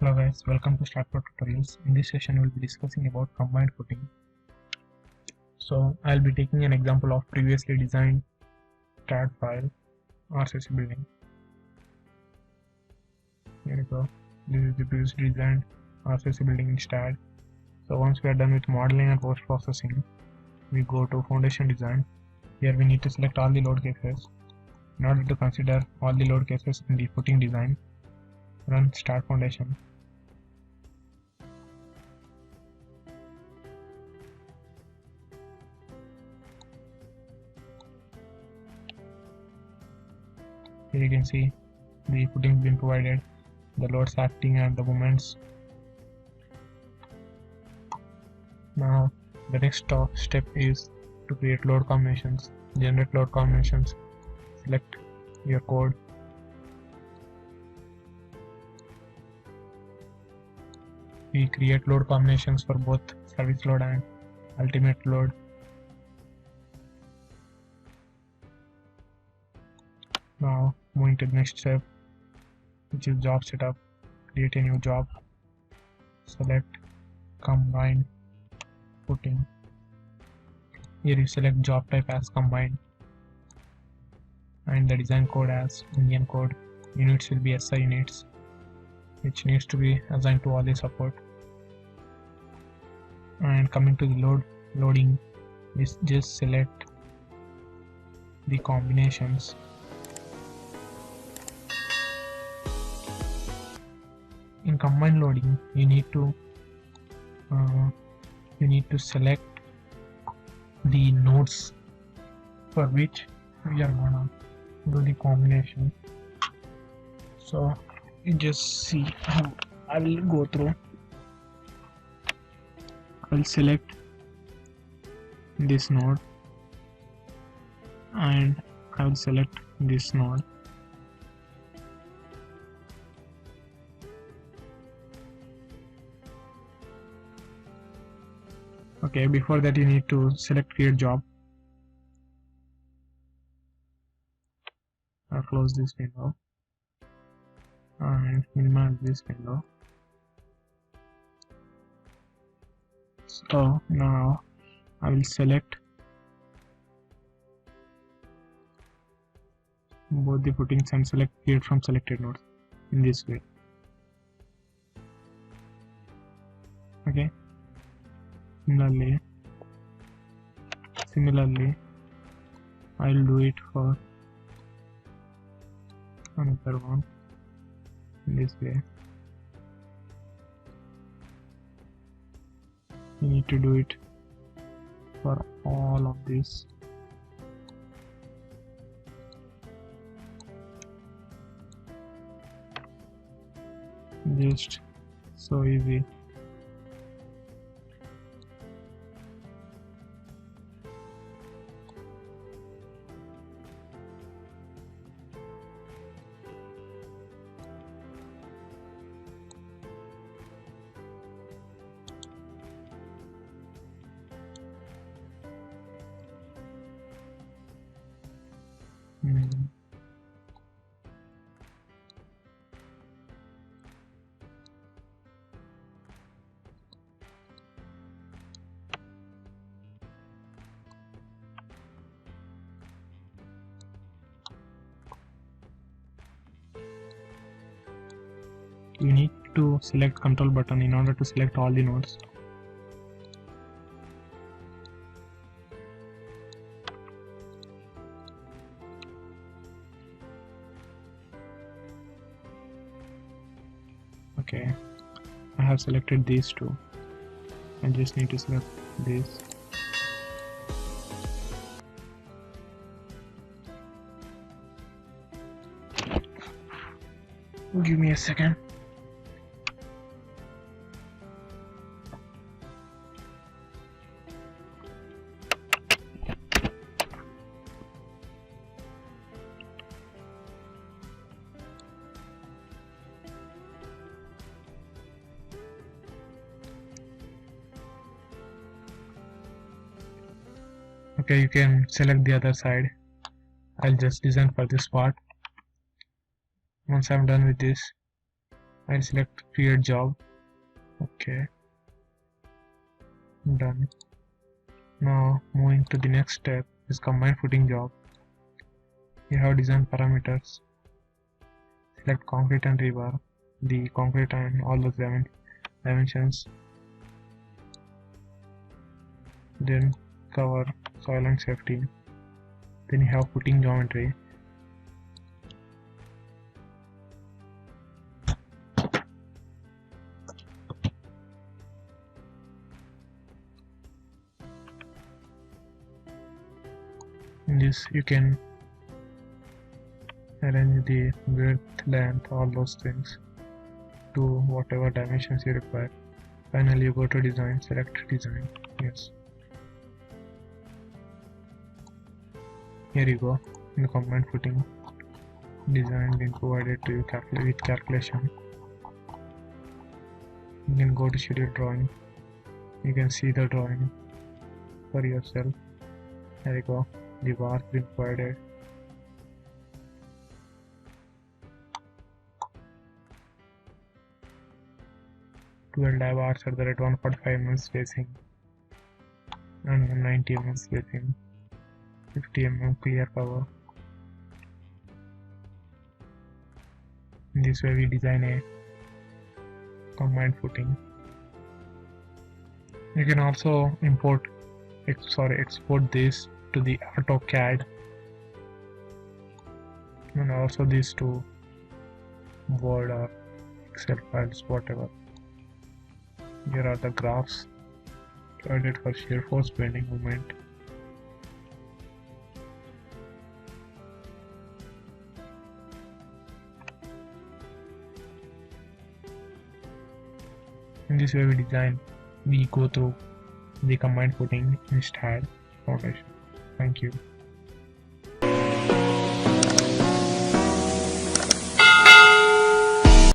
Hello guys, welcome to Staad tutorials. In this session we'll be discussing about combined footing. So I'll be taking an example of previously designed Staad file RCC building. Here we go. This is the previously designed RCC building in Staad. So once we are done with modeling and post processing, we go to foundation design. Here we need to select all the load cases. In order to consider all the load cases in the footing design, run start foundation. Here you can see the footing been provided, the loads acting and the moments. Now the next step is to create load combinations. Generate load combinations. Select your code. We create load combinations for both service load and ultimate load. Now moving to the next step, which is job setup. Create a new job. Select combine footing. Here you select job type as combined and the design code as Indian code. Units will be SI units, which needs to be assigned to all the support. And coming to the loading, just select the combinations. In combined loading, you need to select the nodes for which we are gonna do the combination. So you just see how I will go through. I will select this node and I will select this node. Okay, before that you need to select create job. I'll close this window and minimize this window. So now I will select both the footings and select create from selected nodes in this way. Okay. Similarly, I will do it for another one in this way. You need to do it for all of this. Just so easy. You need to select control button in order to select all the nodes. Okay, I have selected these two. I just need to select this. Give me a second. Okay, you can select the other side. I'll just design for this part. Once I'm done with this, I'll select create job. Okay, done. Now moving to the next step is combined footing job. You have design parameters. Select concrete and rebar, the concrete and all those dimensions. Then cover, soil and safety. Then you have footing geometry. In this you can arrange the width, length, all those things to whatever dimensions you require. Finally you go to design, select design. Yes. Here you go, in the combined footing design being provided to you with calculation. You can go to schedule drawing. You can see the drawing for yourself. There you go, the bars being provided. Twelve die bars at the rate 145 mm spacing and 90 mm spacing. 50 mm clear cover. In this way we design a combined footing. You can also export this to the AutoCAD and also these to Word or Excel files, whatever. Here are the graphs provided for shear force, bending moment. In this way we go through the combined footing in Staad foundation. Thank you.